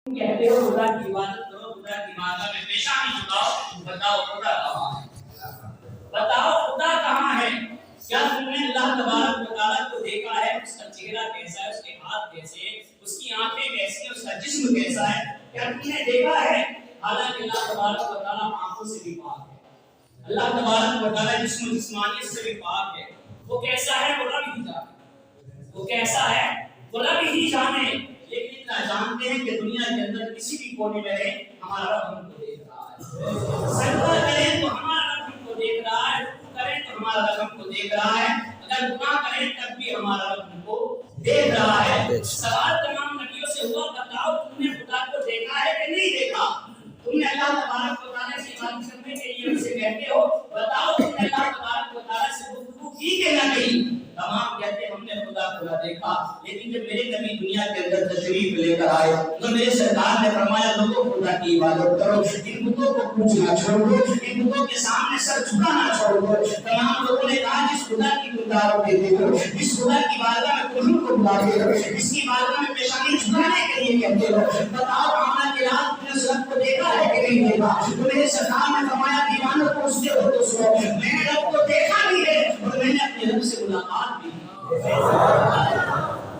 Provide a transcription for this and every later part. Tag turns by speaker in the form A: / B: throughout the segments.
A: کہتے ہو خدا کی عبادت کرو، خدا کی عبادت میں پیشانی جھکاؤ، بتاؤ خدا کہاں ہے؟ بتاؤ خدا کہاں ہے؟ کیا تم نے اللہ تبارک و تعالیٰ کو دیکھا ہے؟ اس کا چہرہ کیسا ہے، اس کے ہاتھ کیسے ہیں، اس کی آنکھیں کیسی ہیں، اس کا جسم کیسا ہے؟ کیا تم نے دیکھا ہے؟ حالانکہ اللہ تبارک و تعالیٰ آنکھوں سے بھی پاک ہے، اللہ تبارک و تعالیٰ جسم و جسمانیت سے بھی پاک ہے۔ وہ کیسا ہے وہ رب ہی جانے، وہ کیسا ہے وہ رب ہی جانے۔ لیکن اتنا جانتے ہیں کہ دنیا کے اندر کسی بھی کونے میں رہے ہمارا رب ہم کو دیکھ رہا ہے، سجدہ کریں تو ہمارا رب ہم کو دیکھ رہا ہے، رکوع کریں تو ہمارا رب ہم کو دیکھ رہا ہے، اگر گناہ کریں تب بھی ہمارا رب ہم کو دیکھ رہا ہے۔ سوال تمام نبیوں سے ہوا، بتاؤ تم نے خدا کو دیکھا ہے کہ نہیں دیکھا؟ تم نے اللہ تبارک و تعالیٰ سے بات کرنے کے لیے اسے کہتے ہو، بتاؤ تم نے اللہ تبارک و تعالیٰ سے گفتگو کی کہ نہ کی؟ تمام کہتے ہم نے خدا کو نہ دیکھا، لیکن جب میرے نبی دنیا کے اندر تشریف لے کر آئے تو میرے سرکار نے فرمایا لوگوں خدا کی عبادت کرو، ان بتوں کو پوجنا چھوڑ دو، ان بتوں کے سامنے سر جھکانا چھوڑ دو۔ تمام لوگوں نے کہا جس خدا کی گرداروں کے دیکھو، جس خدا کی بارگاہ میں کلوں کو بلاتے ہو، جس کی بارگاہ میں پیشانی جھکانے کے لیے کہتے ہو، بتاؤ آمنہ کے رات تم نے اس رب کو دیکھا ہے کہ نہیں دیکھا؟ تو میرے سرکار نے فرمایا دیوانوں کو اس کے ہو تو سنو، میں نے رب کو دیکھا بھی ہے اور میں نے اپنے رب سے ملاقات بھی کی ہے،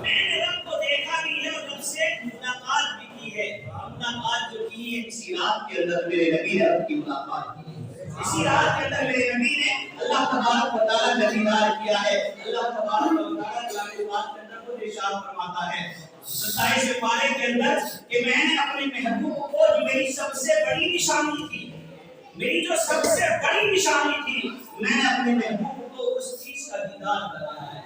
A: میں نے رب کو دیکھا بھی ہے اور رب سے ملاقات بھی کی ہے۔ ملاقات جو کی ہے اسی رات کے اندر میرے نبی نے رب کی ملاقات کی ہے، اسی رات کے اندر میرے نبی نے اللہ تبارک و تعالیٰ کا دیدار کیا ہے۔ اللہ تبارک و تعالیٰ کلام پاک کے اندر خود ارشاد فرماتا ہے 27 پارے کے اندر کہ میں نے اپنے محبوب کو جو میری سب سے بڑی نشانی تھی، میری جو سب سے بڑی نشانی تھی، میں نے اپنے محبوب کو اس چیز کا دیدار کرایا ہے۔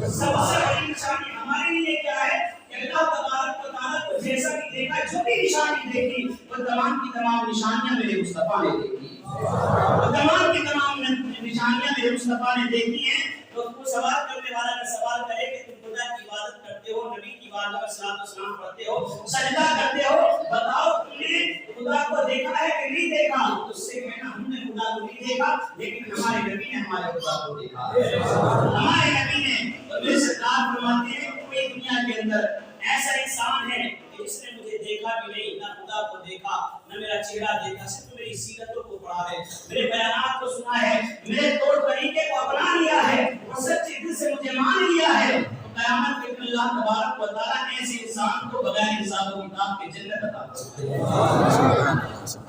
A: سب سے بڑی نشانی ہمارے لیے کیا ہے کہ اللہ تبارک و تعالیٰ کو جیسا بھی دیکھا، جو بھی نشانی دیکھی وہ تمام کی تمام نشانیاں میرے مصطفیٰ نے دیکھی، وہ تمام کی تمام نشانیاں میرے مصطفیٰ نے دیکھی ہیں۔ تو وہ سوال کرنے والا کا سوال کرے کہ تم خدا کی عبادت کرتے ہو، نبی کی بارگاہ میں صلاۃ و سلام پڑھتے ہو، سجدہ کرتے ہو، بتاؤ تم نے خدا کو دیکھا ہے کہ نہیں دیکھا؟ اس سے کہنا ہم نے خدا کو نہیں دیکھا، لیکن ہمارے نبی نے ہمارے خدا کو دیکھا ہے، ہمارے نبی نے۔ تو میرے سرکار فرماتے ہیں کوئی دنیا کے اندر ایسا انسان ہے کہ جس نے مجھے دیکھا بھی نہیں، نہ خدا کو دیکھا، نہ میرا چہرہ دیکھا، صرف میری سیرتوں کو پڑھا ہے، میرے بیانات کو سنا ہے، میرے طور طریقے کو اپنا لیا ہے اور سچے دل سے مجھے مان لیا ہے۔ قیامت کے دن اللہ تبارک و تعالیٰ ایسے انسان کو بغیر حساب و کتاب کی جنت عطا کرے گا۔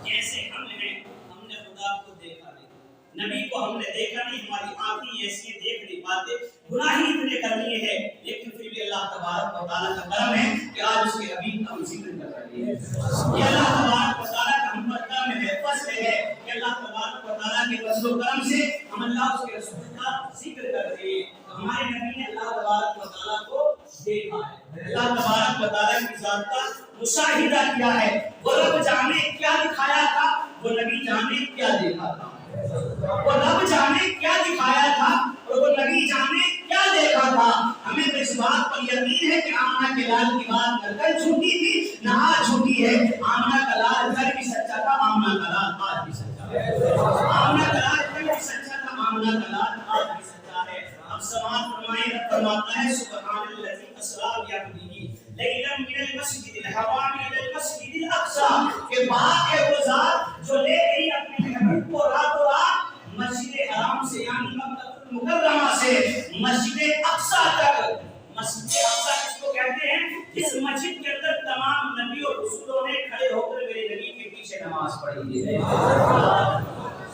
A: جیسے ہم نے خدا کو دیکھا نہیں، نبی کو ہم نے دیکھا نہیں، ہماری آنکھیں ایسی دیکھ نہیں پاتے، گناہ ہی اتنے کر لیے ہیں، لیکن پھر بھی اللہ تبارک و تعالیٰ کا کرم ہے کہ آج اس کے حبیب کا ہم ذکر کر رہے ہیں۔ یہ اللہ تبارک و تعالیٰ کا ہم پر کرم ہے، فضل ہے کہ اللہ تبارک و تعالیٰ کے فضل و کرم سے ہم اللہ اس کے رسول کا ذکر کر رہے ہیں۔ ہمارے نبی نے اللہ تبارک و تعالیٰ کو دیکھا ہے، اللہ تبارک و تعالیٰ کی ذات کا مشاہدہ کیا ہے۔ وہ رب جانے کیا دکھایا تھا، وہ نبی جانے کیا دیکھا تھا، وہ رب جانے کیا دکھایا تھا اور وہ نبی جانے کیا دیکھا تھا۔ ہمیں تو اس بات پر یقین ہے کہ آمنہ کے لال کی بات کل جھوٹی تھی، نہ آج جھوٹی ہے۔ آمنہ کا لال کل بھی سچا تھا، آمنہ کا لال آج بھی سچا ہے، آمنہ کا لال کل بھی سچا تھا، آمنہ کا لال آج بھی سچا ہے۔ اب سماعت فرمائیں، رب فرماتا ہے سبحان الذی اسریٰ بعبدہ لیلا من المسجد الحرام الی المسجد الاقصی، کہ پاک ہے وہ ذات جو لے گئی اپنے محبوب کو راتوں رات مسجد حرام سے یعنی مکہ المکرمہ سے مسجد اقصی تک۔ مسجد اقصی کس کو کہتے ہیں؟ جس مسجد کے اندر تمام نبی اور رسولوں نے کھڑے ہو کر میرے نبی کے پیچھے نماز پڑھی ہے۔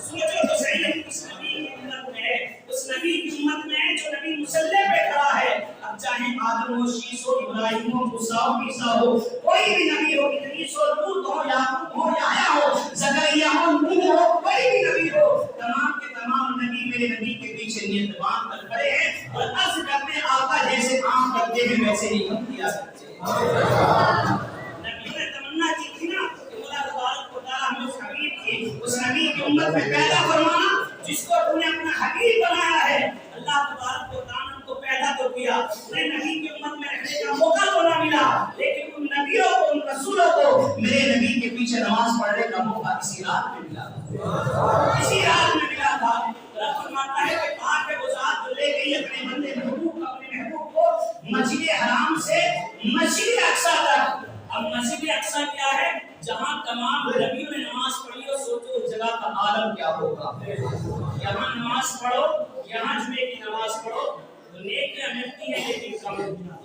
A: سوچو تو صحیح ہے، اس نبی کی امت میں ہے، اس نبی کی امت میں ہے جو نبی مصلی پہ کھڑا ہے۔ اب چاہے آدم ہو، شیس ہو، ابراہیم ہو، موسیٰ ہو، عیسیٰ ہو، کوئی بھی نبی ہو، ادریس ہو، لوط ہو، یعقوب ہو، یحییٰ ہو، زکریا ہو، نوح ہو، کوئی بھی نبی ہو، تمام کے تمام نبی میرے نبی کے پیچھے نیت باندھ کر کھڑے ہیں اور عرض کرتے ہیں آقا جیسے عام کرتے ہیں ویسے ہی ہم کیا کرتے ہیں۔ نبی نے تمنا کی تھی نا کہ اللہ تبارک و تعالیٰ ہمیں اس حبیب کی، اس نبی کی امت میں پیدا فرمانا جس کو تم نے اپنا حبیب بنایا ہے۔ اللہ تبارک و تعالیٰ نے کو پیدا تو کیا، انہیں نبی کی امت میں رہنے کا موقع تو نہ ملا، لیکن ان نبیوں کو، ان رسولوں کو میرے نبی کے پیچھے نماز پڑھنے کا موقع اسی رات میں ملا تھا، اسی رات میں ملا تھا۔ رب فرماتا ہے کہ پاک ہے وہ ذات جو لے گئی اپنے بندے محبوب کو مسجد حرام سے مسجد اقصی تک۔ اب مسجد اقصی کیا ہے؟ جہاں تمام نبیوں نے نماز پڑھی ہو، سوچو اس جگہ کا عالم کیا ہوگا۔ یہاں نماز پڑھو، یہاں جمعے کی نماز پڑھو تو نیکیاں ملتی ہیں لیکن کم،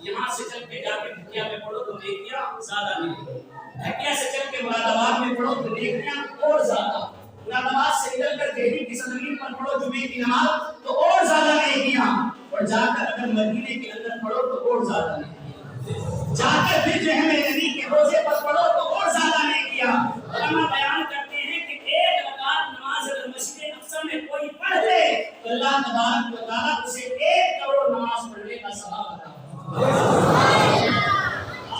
A: یہاں سے چل کے جا کے بھٹیا میں پڑھو تو نیکیاں زیادہ ملتی ہیں، بھٹیا سے چل کے مراد آباد میں پڑھو تو نیکیاں اور زیادہ، مراد آباد سے نکل کر دہلی کی سرزمین پر پڑھو جمعے کی نماز تو اور زیادہ نیکیاں، اور جا کر اگر مدینے کے اندر پڑھو تو اور زیادہ نیکیاں، جا کر پھر جو ہے میرے نبی کے روزے پر پڑھو تو اور زیادہ نیکیاں۔ علماء بیان کرتے ہیں کہ ایک رکعت نماز اگر مسجد اقصی میں کوئی پڑھ لے تو اللہ تبارک و تعالیٰ اسے 1 کروڑ نماز پڑھنے کا ثواب عطا کرتا ہے۔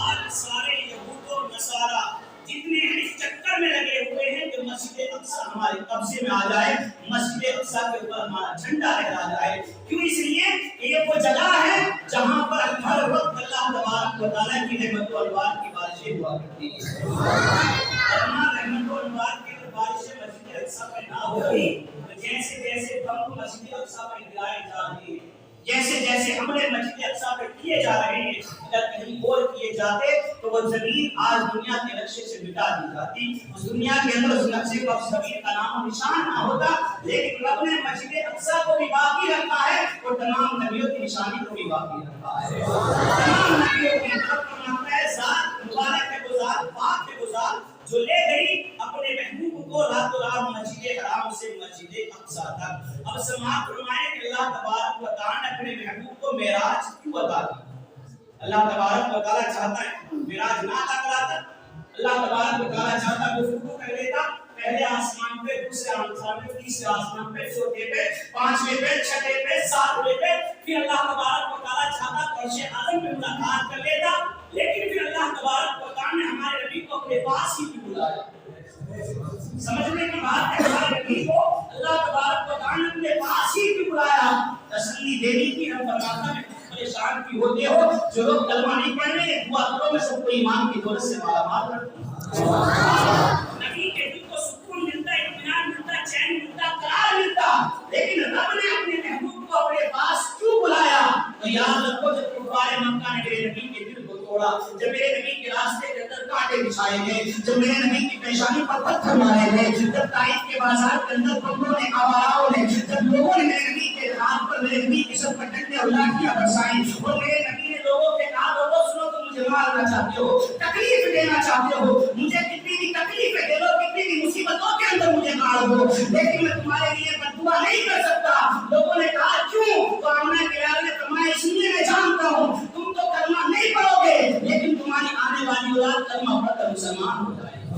A: آج سارے یہود و نصارا جتنے اس چکر میں لگے ہوئے ہیں کہ مسجد اقصی ہمارے قبضے میں آ جائے، مسجد اقصی کے اوپر ہمارا جھنڈا لہرا جائے، کیوں؟ اس لیے کہ یہ وہ جگہ ہے جہاں پر ہر وقت اللہ تبارک و تعالیٰ کی رحمت و انوار کی بارشیں ہوا کرتی ہیں۔ رحمت و انوار کی بارشیں مسجد اقصی میں نہ ہوتی تو جیسے جیسے بم مسجد اقصی میں گرائے جا رہے ہیں، جیسے جیسے حملے مسجد اقصی پہ کیے جا رہے ہیں، اگر کہیں اور کیے جاتے تو وہ زمین آج دنیا کے نقشے سے مٹا دی جاتی، اس دنیا کے اندر اس نقشے پر زمین کا نام و نشان نہ ہوتا، لیکن رب نے مسجد اقصی کو بھی باقی رکھا ہے اور تمام نبیوں کی نشانی کو بھی باقی رکھا ہے۔ تمام نبیوں کی ذات مبارک ہے، وہ ذات پاک ہے، وہ ذات جو لے گئی اپنے محبوب کو رات و رات مسجد حرام سے مسجد اقصی تک۔ اب سماعت فرمائیں کہ اللہ تبارک و تعالیٰ نے اپنے محبوب کو معراج کیوں عطا کی؟ اللہ تبارک و تعالیٰ چاہتا ہے معراج نہ عطا کراتا، اللہ تبارک و تعالیٰ چاہتا ہے گفتگو کر لیتا، پہلے آسمان پہ، دوسرے آسمان پہ، تیسرے آسمان پہ، چوتھے پہ، پانچویں پہ، چھٹے پہ، ساتویں پہ، پھر اللہ تبارک و تعالیٰ چاہتا عرش اعظم میں ملاقات کر لیتا، لیکن پھر اللہ تبارک و تعالیٰ نے ہمارے نبی کو اپنے پاس ہی کیوں بلایا؟ سمجھنے کی بات ہے، ہمارے نبی کو اللہ تبارک و تعالیٰ نے اپنے پاس ہی کیوں بلایا؟ تسلی دینے کی ہم فرماتا ہے پریشان کی ہوتے ہو جو لوگ کلمہ نہیں پڑھ رہے، دعا کرو میں سب کو ایمان کی دولت سے مالا مال کر دوں۔ نبی کے دل کو سکون ملتا، اطمینان ملتا، چین ملتا، قرار ملتا، لیکن رب نے اپنے محبوب کو اپنے پاس کیوں بلایا؟ تو یاد رکھو جب کفار مکہ نے میرے نبی کے دل کو توڑا، جب میرے نبی کے راستے کے اندر کانٹے بچھائے گئے، جب میرے نبی کی پیشانی پر پتھر مارے گئے، جب طائف کے بازار کے اندر بندوں نے، آواراؤں نے، جب لوگوں نے میرے نبی کے ہاتھ پر میرے نبی کے سر پر ڈنڈے اور لاٹھیاں برسائیں اور میرے نبی نے لوگوں کے کہا لوگوں سنو تم مجھے مارنا چاہتے ہو، تکلیف دینا چاہتے ہو، مجھے کتنی بھی تکلیفیں دے دو، کتنی بھی مصیبتوں کے اندر مجھے مار دو، لیکن میں تمہارے لیے بددعا نہیں کر سکتا۔ لوگوں نے کہا کیوں؟ تو آمنہ کے لال نے فرمایا اس لیے میں جانتا ہوں تم تو کلمہ نہیں پڑھو گے لیکن تمہاری آنے والی اولاد کلمہ پڑھ کر مسلمان ہو جائے گی،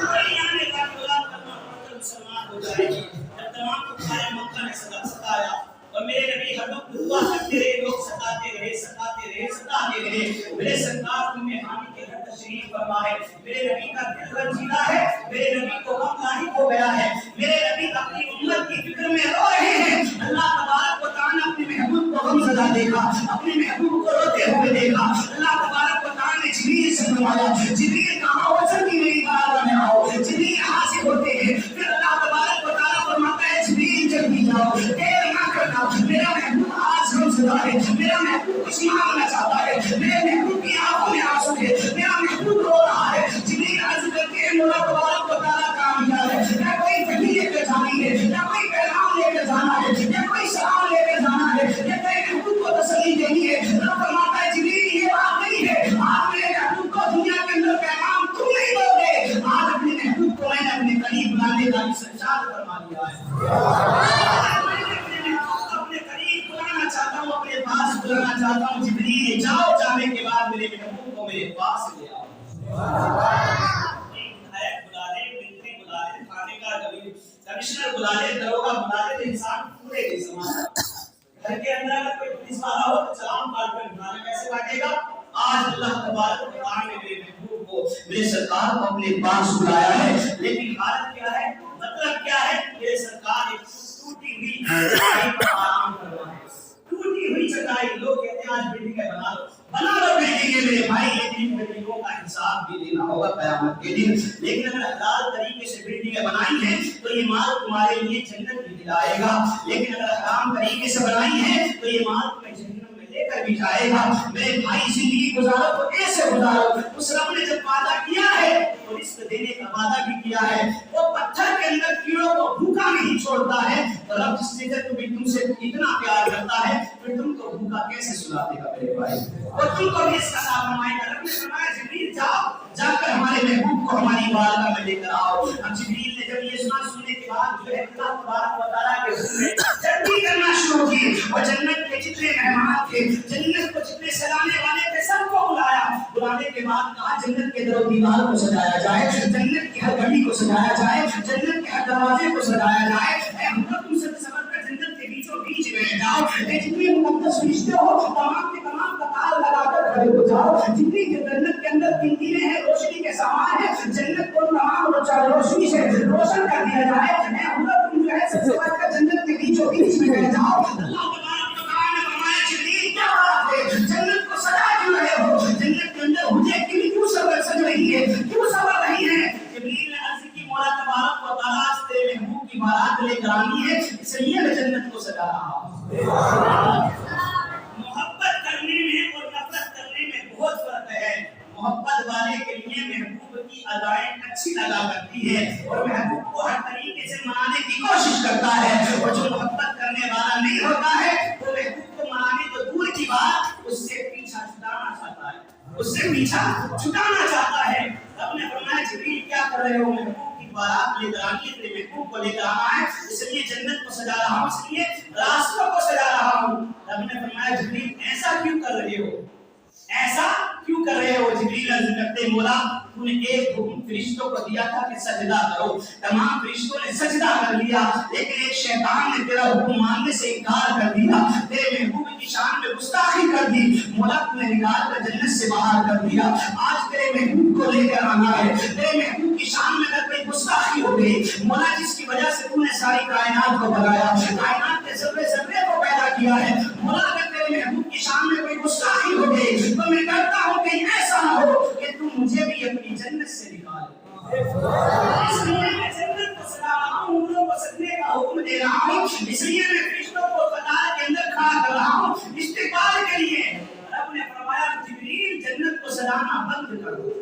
A: تمہاری آنے والی اولاد کلمہ پڑھ کر مسلمان ہو جائے گی۔ جب تمام کفار مکہ نے ستایا اور میرے نبی ہر وقت دعا کرتے رہے، لوگ ستاتے رہے، ستاتے رہے، ستاتے رہے، میرے سرکار تم ہانی کے گھر تشریف فرمائے، میرے نبی کا دل رنجیدہ ہے، میرے نبی کو غم لاحق ہو گیا ہے، میرے نبی اپنی امت کی فکر میں رو رہے ہیں۔ اللہ تبارک و تعالیٰ نے اپنے محبوب کو غم زدہ دیکھا، اپنے محبوب کو روتے ہوئے دیکھا، اللہ تبارک و تعالیٰ نے جبریل سے فرمایا جبریل کہاں ہو، جلدی میری بارگاہ میں آؤ، جبریل حاضر ہوتے ہیں، پھر اللہ تبارک و تعالیٰ فرماتا ہے جبریل جلدی جاؤ، دیر نہ کرنا، میرا محبوب آج غم زدہ ہے، میرا محبوب کچھ مانگنا چاہتا ہے، میرے محبوب کی آنکھوں میں آنسو ہے، میرا محبوب رو رہا ہے۔ جبریل عرض کرتے ہیں مولا تبارک و تعالیٰ کامیاب ہے، یا کوئی دلیل لے کر جانی ہے، یا کوئی پیغام لے کر جانا ہے، یا کوئی سلام لے کر جانا ہے، یا کوئی محبوب کو تسلی دینی ہے۔ رب فرماتا ہے جبریل یہ بات نہیں ہے، آپ میرے محبوب کو دنیا کے اندر پیغام تم نہیں دو گے، آج اپنے محبوب کو میں نے اپنے قریب بلانے کا استعداد فرما لیا ہے۔ اپنے قریب بلانا چاہتا ہوں، اپنے پاس بلانا چاہتا ہوں، جبریل جاؤ، جانے کے بعد میرے محبوب کو میرے پاس لے آؤ۔ کمشنر بلا لے، دروگا بلا لے، انسان پورے نہیں سمجھتا۔ گھر کے اندر اگر کوئی پولیس والا ہو تو سلام کاٹ کر بلانا کیسے کاٹے گا؟ آج اللہ تبارک و تعالیٰ نے میرے محبوب کو، میرے سرکار کو اپنے پاس بلایا ہے، لیکن حالت کیا ہے؟ مطلب کیا ہے؟ میرے سرکار ایک ٹوٹی ہوئی چٹائی پر آرام کر رہا ہے، ٹوٹی ہوئی چٹائی۔ لوگ کہتے ہیں آج بلڈنگیں بنا لو، بنا لو بلڈنگیں میرے بھائی، لیکن بلڈنگوں کا حساب بھی دینا ہوگا قیامت کے دن۔ لیکن اگر حلال طریقے سے بلڈنگیں بنائی ہیں تو یہ مال تمہارے لیے جنت بھی دلائے گا، لیکن اگر حرام طریقے سے بنائی ہے تو یہ مال تمہیں جہنم میں لے کر بھی جائے گا. میرے بھائی زندگی گزارو تو ایسے گزارو. اس رب نے جب وعدہ کیا ہے تو رزق دینے کا وعدہ بھی کیا ہے. وہ پتھر کے اندر کیڑوں کو بھوکا نہیں چھوڑتا ہے. تو رب جس نے تم سے اتنا پیار کرتا ہے پھر تم کو بھوکا کیسے سلا دے گا میرے بھائی؟ اور تم کو بھی اس کا ساتھ فرمائے گا. رب نے فرمایا جبریل جاؤ جا کر ہمارے محبوب کو ہماری بارگاہ میں لے کر آؤ. اب جبریل نے جب یہ سننے کے بعد جو ہے اللہ تبارک و تعالیٰ کے حکم میں جلدی کرنا شروع کی. اور جنت کے جتنے مہمان تھے, جنت کو جتنے سجانے والے تھے, سب کو بلایا. بلانے کے بعد کہا جنت کے در و دیوار کو سجایا جائے, جنت کی ہر گھڑی کو سجایا جائے, جنت کے ہر دروازے کو سجایا جائے. اے ہم تم سے سمجھ کر جنت کے بیچوں بیچ بیٹھ جاؤ. اے جتنے مقدس فرشتے ہو تمام کے تمام قطار لگا کر کھڑے ہو جاؤ. جتنی جنت کے اندر قندیلیں ہیں, روشنی کے سامان ہیں, جنت کو تمام روشنی سے روشن کر دیا جائے. اے ہم تم جو ہے سب سے بڑھ کر جنت کے بیچوں بیچ میں بیٹھ جاؤ. اللہ تبارک و تعالیٰ نے فرمایا جبریل کیا بات ہے, جنت کو سجا کیوں رہے ہو؟ جنت کے اندر مجھے کیوں سج رہی ہے, کیوں سبر رہی ہے؟ جبریل نے عرض کی مولا تبارک و تعالیٰ سے محبوب کی بارات لے کر آنی ہے, اس لیے میں جنت کو سجا رہا ہوں. محبت کرنے میں اور نفرت کرنے میں بہت فرق ہے. محبت والے کے لیے محبوب کی ادائیں اچھی لگا کرتی ہے اور محبوب کو ہر طریقے سے منانے کی کوشش کرتا ہے. اور جو محبت کرنے والا نہیں ہوتا ہے وہ محبوب کو منانے تو دور کی بات, اس سے پیچھا چھڑانا چاہتا ہے, اس سے پیچھا چھڑانا چاہتا ہے. رب نے فرمایا جبریل کیا کر رہے ہو؟ محبوب کی بارات لے کر آنی ہے, تیرے محبوب کو لے کر آنا ہے, اس لیے جنت کو سجا رہا ہوں, اس لیے راستوں کو سجا رہا ہوں. رب نے فرمایا جبریل ایسا کیوں کر رہے ہو, ایسا کیوں کر رہے ہو؟ جبریل عرض کرتے مولا تو نے ایک حکم فرشتوں کو دیا تھا کہ سجدہ کرو, تمام فرشتوں نے سجدہ کر لیا, لیکن ایک شیطان نے تیرا حکم ماننے سے انکار کر دیا, تیرے محبوب کی شان میں گستاخی کر دی. مولا تو نے نکال کر جنت سے باہر کر دیا. آج تیرے محبوب کو لے کر آنا ہے, تیرے محبوب کی شان میں اگر کوئی گستاخی ہو گئی مولا, جس کی وجہ سے تو نے ساری کائنات کو بنایا, کائنات کے ذرے ذرے کو پیدا کیا ہے, مولا اگر تیرے محبوب کی شان میں کوئی گستاخی ہو گئی تو میں ڈرتا ہوں کہ ایسا نہ ہو کہ تم مجھے بھی اپنی جنت سے نکال. اس لیے میں جنت کو سجا رہا ہوں, عمروں کو سجنے کا حکم دے رہا ہوں, اس لیے میں فرشتوں کو قطار کے اندر کھڑا کر رہا ہوں استقبال کے لیے. رب نے فرمایا جبریل جنت کو سجانا بند کر دو,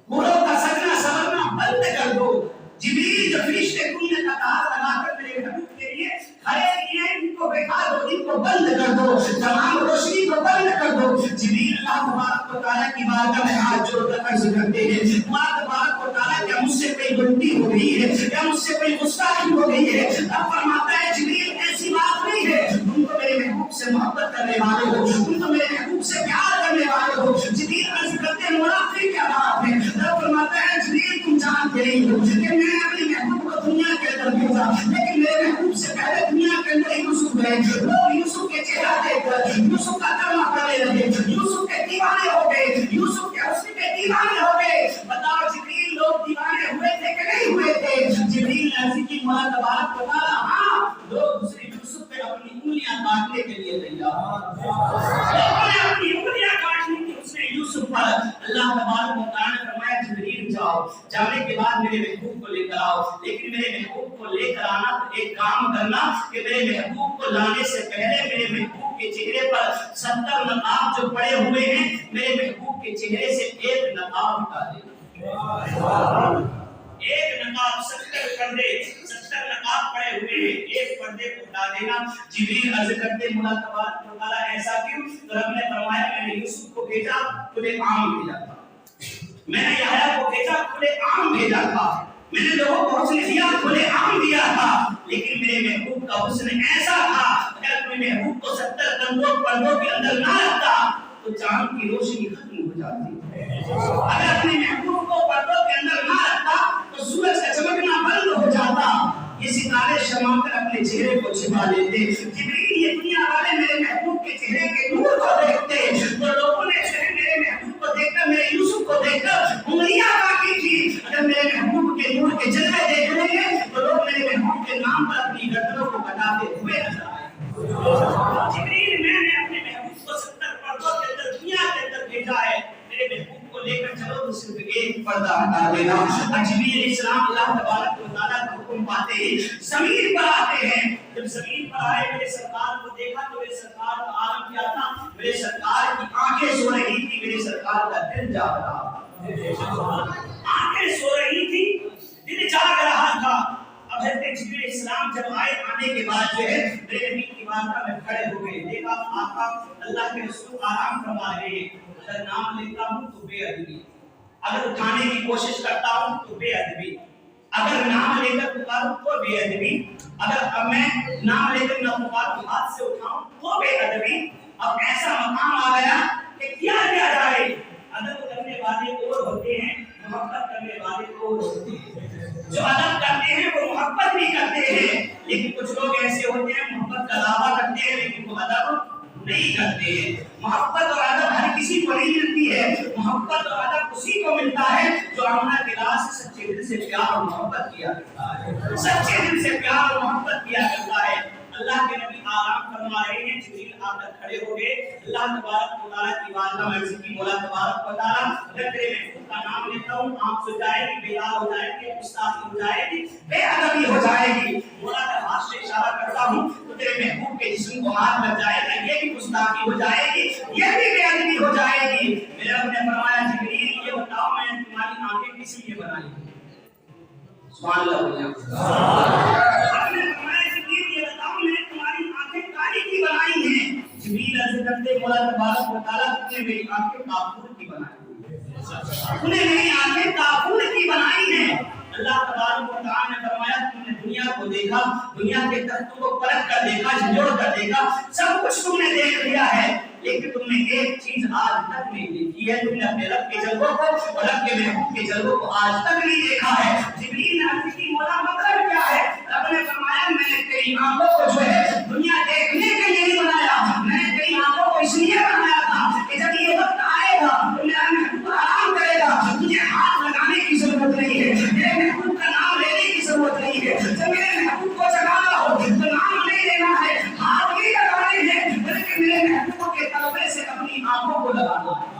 A: گھوڑوں کا سجنا سورنا بند کر دو. جبریل جو فرشتے تم نے قطار لگا کر میرے محبوب کے لیے کھڑے کیے ان کو بیٹھا دو, ان کو بند کر دو, تمام روشنی کو بند کر دو. جبریل اللہ تبارک و تعالیٰ کی بارگاہ میں ہاتھ جوڑ کر عرض کرتے ہیں اللہ تبارک و تعالیٰ کیا مجھ سے کوئی غلطی ہو گئی ہے, کیا مجھ سے کوئی گستاخی ہو گئی ہے؟ اب فرماتا ہے جبریل ایسی بات نہیں ہے, تم تو میرے محبوب سے محبت کرنے والے ہو, تم تو میرے محبوب سے پیار کرنے والے ہو. جبریل عرض کرتے ہیں مولا پھر کیا بات ہے؟ رب فرماتا ہے جبریل تم جانتے نہیں ہو کہ میں اپنے محبوب کو دنیا کے اندر بھیجا, لیکن میرے محبوب سے پہلے دنیا کے اندر یوسف گئے, لوگ یوسف کے چہرہ دیکھ کر یوسف کا ترجمہ کرنے لگے, یوسف کے دیوانے ہو گئے, یوسف کے حسن کے دیوانے ہو گئے. بتاؤ جبریل لوگ دیوانے ہوئے تھے کہ نہیں ہوئے تھے؟ جبریل عرض کی مولا تبارک و تعالیٰ ہاں لوگ دوسرے یوسف پہ اپنی انگلیاں کاٹنے کے لیے تیار, اپنی انگلیاں کاٹنے کی اس نے یوسف پر. اللہ تبارک و تعالیٰ نے فرمایا جبریل جاؤ, جانے کے بعد میرے محبوب کو لے کر آؤ, لیکن میرے محبوب کو لے کر آنا تو ایک کام کرنا کہ میرے محبوب کو لانے سے پہلے میرے محبوب کے چہرے پر 70 نقاب جو پڑے ہوئے ہیں میرے محبوب کے چہرے سے ایک نقاب ہٹا دے. ایک نقاب 70 پردے 70 نقاب پڑے ہوئے ہیں, ایک پردے کو ہٹا دینا. جبریل عرض کرتے مولا تبارک و تعالیٰ ایسا کیوں؟ تو رب نے فرمایا میں نے یوسف کو بھیجا کھلے عام بھیجا تھا, میں نے یحییٰ کو بھیجا کھلے عام بھیجا تھا, میں نے لوگوں کو حسن دیا کھلے عام دیا تھا, لیکن میرے محبوب کا حسن ایسا تھا اگر کوئی محبوب کو 70 کندھوں پردوں کے اندر نہ رکھتا تو چاند کی روشنی ختم ہو جاتی. اگر اپنے محبوب کو پردوں کے اندر نہ رکھتا تو سورج کا چمکنا بند ہو جاتا, یہ ستارے شما کر اپنے چہرے کو چھپا لیتے. جبریل یہ دنیا والے میرے محبوب کے چہرے کے نور کو دیکھتے تو لوگوں نے میرے محبوب کو دیکھ کر میرے یوسف کو دیکھ کر انگلیاں کاٹی تھی. اگر میرے محبوب کے نور کے جلوے دیکھ رہے ہیں تو لوگ میرے محبوب کے نام پر اپنی گردنوں کو کٹاتے ہوئے نظر آئے. جبریل میں نے اپنے محبوب کو 70 پردوں کے اندر دنیا کے اندر بھیجا ہے, میرے محبوب کو لے کر چلو تو صرف ایک پردہ ہٹا دینا. جبریل علیہ السلام اللہ تبارک و تعالیٰ کو حکم پاتے ہیں زمین پر آتے ہیں. جب زمین پر آئے میرے سرکار کو دیکھا تو میرے سرکار کا عالم کیا تھا؟ میرے سرکار کی آنکھیں سو رہی تھی, میرے سرکار کا دل جاگ رہا تھا. آنکھیں سو رہی تھی, دل جاگ رہا تھا. اب حضرت جبریل السلام جب آنے کے بعد جو ہے میرے نبی کی بارگاہ میں کھڑے ہو گئے. دیکھا آقا اللہ کے رسول آرام فرما رہے ہیں. اگر نام لیتا ہوں تو بے ادبی, اگر اٹھانے کی کوشش کرتا ہوں تو بے ادبی, اگر نام لے کر پکاروں تو بے ادبی, اگر میں نام لے کر نہ پکاروں ہاتھ سے اٹھاؤں تو بے ادبی. اب ایسا مقام آ گیا کہ کیا کیا جائے. ادب کرنے والے اور ہوتے ہیں, محبت کرنے والے اور ہوتے ہیں. جو ادب کرتے ہیں وہ محبت بھی کرتے ہیں, لیکن کچھ لوگ ایسے ہوتے ہیں محبت کا دعویٰ کرتے ہیں لیکن وہ ادب نہیں کرتے ہیں. محبت اور ادب ہر کسی کو نہیں ملتی ہے. محبت اور ادب اسی کو ملتا ہے جو آمنہ کے لاس سے سچے دل سے پیار اور محبت کیا کرتا ہے, سچے دل سے پیار اور محبت کیا کرتا ہے. اللہ کے نبی آرام فرما رہے ہیں, جبریل آ کر کھڑے ہو گئے. اللہ تبارک و تعالیٰ کی بارگاہ میں عرض کی, مولا تبارک و تعالیٰ اگر تیرے محبوب کا نام لیتا ہوں آنکھ سو جائے گی, بیدار ہو جائے گی, گستاخی ہو جائے گی, بے ادبی ہو جائے گی. مولا کا ہاتھ سے اشارہ کرتا ہوں تو تیرے محبوب کے جسم کو ہاتھ لگ جائے گا, یہ بھی گستاخی ہو جائے گی, یہ بھی بے ادبی ہو جائے گی. میرے رب نے فرمایا جبریل یہ بتاؤ میں نے تمہاری آنکھیں کس لیے بنائی؟ سبحان اللہ بولیا. آپ نے فرمایا جبریل یہ بتاؤ میں نے تمہاری آنکھیں کالی کی بنائی ہیں. جبریل عرض کرتے مولا تبارک و تعالیٰ نے میری آنکھیں کافور کی بنائی ہیں, تو نے میری آنکھیں کافور کی بنائی ہیں. اللہ تبارک و تعالیٰ نے فرمایا تم نے دنیا کو دیکھا, دنیا کے تختوں کو پلٹ کر دیکھا, جھنجھوڑ کر دیکھا, سب کچھ تم نے دیکھ لیا ہے, لیکن تم نے ایک چیز آج تک نہیں دیکھی ہے. تم نے اپنے رب کے جلووں کو اور رب کے محبوب کے جلووں کو آج تک نہیں دیکھا ہے. جبریل نے عرض کی مولا مطلب کیا ہے؟ رب نے فرمایا میں نے تیری آنکھوں کو جو ہے دنیا دیکھنے کے لیے نہیں بنایا, میں نے تیری آنکھوں کو اس لیے بنایا تھا کہ جب یہ وقت آئے گا تو میرا محبوب آرام کرے گا, تجھے ہاتھ لگانے کی ضرورت نہیں ہے, میرے محبوب کا نام لینے کی ضرورت نہیں ہے. جب میرے محبوب کو جگانا ہو تو نام نہیں لینا ہے, ہاتھ نہیں لگانے ہیں, بلکہ میرے محبوب کے تلوے سے اپنی آنکھوں کو لگانا ہے.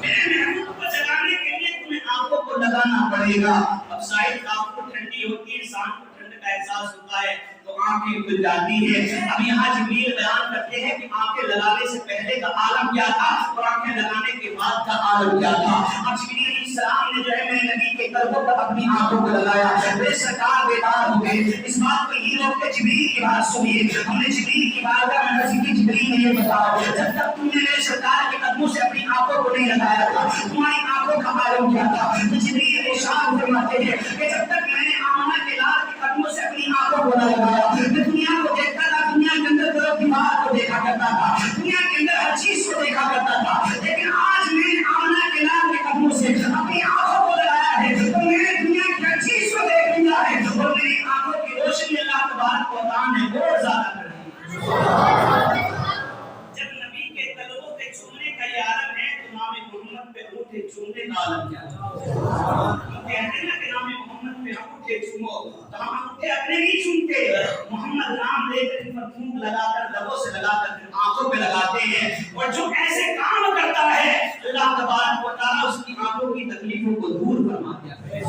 A: میرے محبوب کو جگانے کے لیے تمہیں آنکھوں کو لگانا پڑے گا. اب شاید آپ کو ٹھنڈی ہوتی ہے, انسان کو ٹھنڈ کا احساس ہوتا ہے تو آنکھیں کھل جاتی ہیں. اب یہاں جبریل بیان کرتے ہیں کہ آنکھیں لگانے سے پہلے کا عالم کیا تھا اور آنکھیں لگانے کے بعد کا عالم کیا تھا. اب جبریل علیہ السلام نے جو ہے میرے نبی کے قلبوں پر اپنی آنکھوں کو لگایا, میرے سرکار بیدار ہو گئے. اس بات کو یہ لوگ کہ جبریل کی بات سنیے, ہم نے جبریل کی بارگاہ میں عرض کی جبریل نے یہ بتاؤ جب تک تم نے میرے سرکار کے قدموں سے اپنی آنکھوں کو نہیں لگایا تھا تمہاری آنکھوں کا عالم کیا تھا؟ تو جبریل ارشاد فرماتے ہیں کہ جب تک میں نے آمنہ کے لال کے قدموں سے اپنی آنکھوں کو نہ لگایا میں دنیا کو دیکھتا تھا, دنیا کے اندر طرف دیوار کو دیکھا کرتا تھا, دنیا کے اندر ہر چیز کو دیکھا کرتا تھا, لیکن آج میں نے آمنہ کے لال کے قدموں سے اپنی آنکھوں کو لگایا ہے تو میں نے دنیا کی ہر چیز کو دیکھ لیا ہے اور میری آنکھوں کی روشنی اللہ تبارک و تعالیٰ نے اور زیادہ کر دی. جب نبی کے قدموں پہ چومنے کا یہ عالم ہے تو نام محمد پہ انگوٹھے چومنے کا عالم کیا ہے؟ کہتے ہیں نا کہ نام محمد پہ انگوٹھے چومو, تو ہم انگوٹھے اپنے نہیں چومتے, محمد نام لے کر ان پر تھوک لگا کر لبوں سے لگا کر پھر آنکھوں پہ لگاتے ہیں. اور جو ایسے کام کرتا ہے اللہ تبارک و تعالیٰ اس کی آنکھوں کی تکلیفوں کو دور فرما دیا ہے.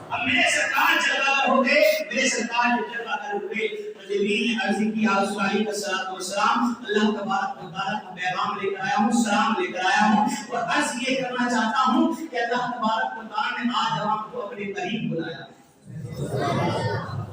A: اب میرے سرکار جلوہ گر ہو گئے, میرے سرکار جلوہ گر ہو گئے تو جبریل نے عرض کی یا رسول اللہ صلی اللہ علیہ وسلم اللہ تبارک و تعالیٰ کا پیغام لے کر آیا ہوں, سلام لے کر آیا ہوں اور عرض یہ کرنا چاہتا ہوں کہ اللہ تبارک و تعالیٰ نے آج آپ کو اپنے قریب بلایا.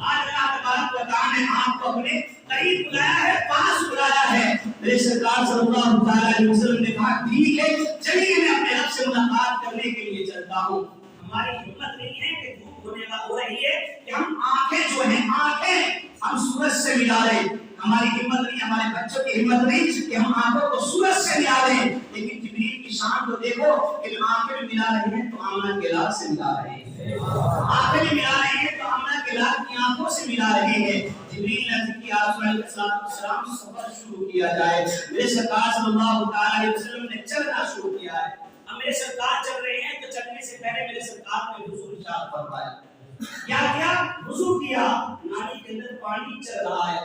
A: آج اللہ تبارک و تعالیٰ نے آپ کو اپنے قریب بلایا ہے, پاس بلایا ہے. میرے سرکار صلی اللہ علیہ وسلم نے کہا ٹھیک ہے چلیے میں اپنے رب سے ملاقات کرنے کے لیے چلتا ہوں. ہماری ہمت نہیں ہے کہ دھوپ ہونے کا ہو رہی ہے کہ ہم آنکھیں جو ہیں آنکھیں ہم سورج سے ملا لیں, ہماری ہمت نہیں, ہمارے بچوں کی ہمت نہیں کہ ہم آنکھوں کو سورج سے ملا لیں. لیکن جبریل کی شان تو دیکھو کہ آنکھیں بھی ملا رہے ہیں تو آمنہ کے لال سے ملا رہے ہیں, آنکھیں بھی ملا رہے ہیں تو آمنہ کے لال کی آنکھوں سے ملا رہے ہیں. جبریل نے عرض کیا رسول اللہ صلی اللہ علیہ وسلم سفر شروع کیا جائے. میرے سرکار صلی اللہ علیہ وسلم نے چلنا شروع کیا ہے. اب میرے سرکار چل رہے ہیں تو چلنے سے پہلے میرے سرکار نے وضو ارشاد فرمایا. کیا کیا؟ وضو کیا, نالی کے اندر پانی چل رہا ہے,